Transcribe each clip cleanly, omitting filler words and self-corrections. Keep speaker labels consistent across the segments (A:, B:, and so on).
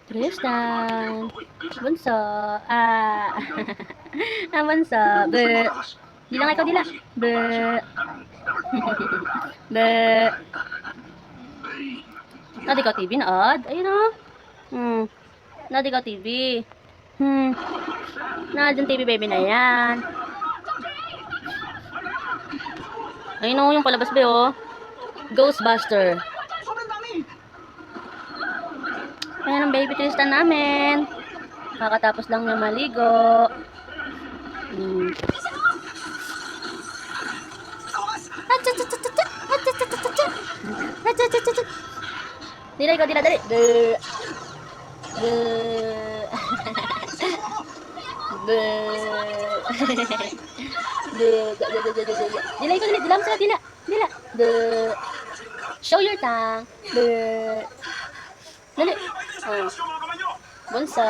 A: Tristan. Bunso. Ah. Ah, bunso. Be. Dila nga ikaw, dila. Be. Be. Nadi ka TV na ad. Ayun o. Nadi ka TV. Nadi yung TV baby na yan. Ayun o, yung palabas ba o. Ghostbuster. Ayan ang baby Tristan namin. Kakatapos lang niya maligo. Dila ikaw, dila, dali. Dila ikaw, dila. Dila mo sila, dila. Dila. Show your tongue. Dali. Bunso.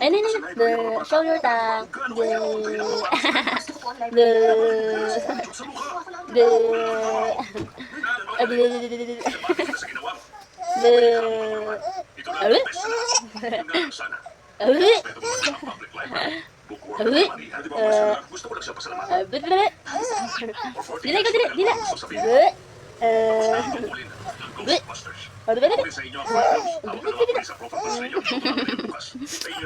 A: Ayun. Show your tongue. Dila ikaw, dila. Dila.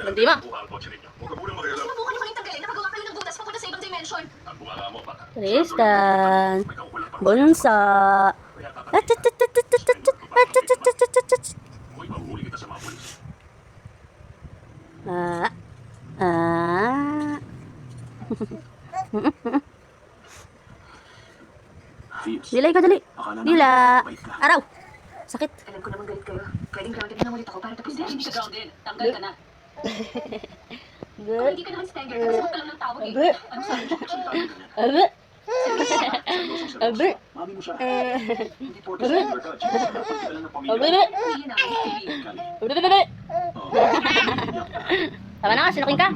A: Nanti ma.
B: Subukan niyo ulit tanggalin. Nakagawa kayo ng butas papunta sa ibang dimension.
A: Tristan. Bunso. Ah. Ah. Dila ikaw, dali. Dila. Araw. Sakit.
B: Alam ko naman galit kayo. Pwedeng grounded na ulit ako para tapos na.
C: Hindi siya grounded. Tanggal ka na.
B: Kung hindi ka naman stagger, kasi huwag ka lang ng tawag eh. Ano sabi mo?
D: Mami mo siya.
A: Eh.
D: Hindi porke stagger ka. Kita lang ng pamilya.
B: Hindi na.
A: Tama na nga, sinuking ka.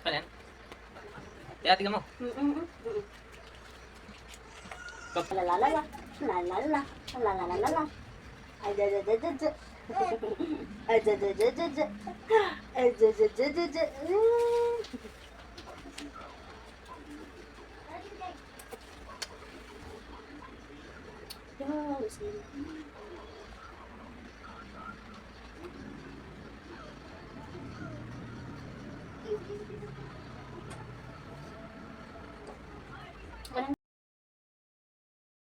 C: Ano yan? Kaya tingnan mo.
A: Lalalala. Lalalala. Lalalala. Ay, dadadadada. Ay, dadadadada. Ay, dadadadada. Yes.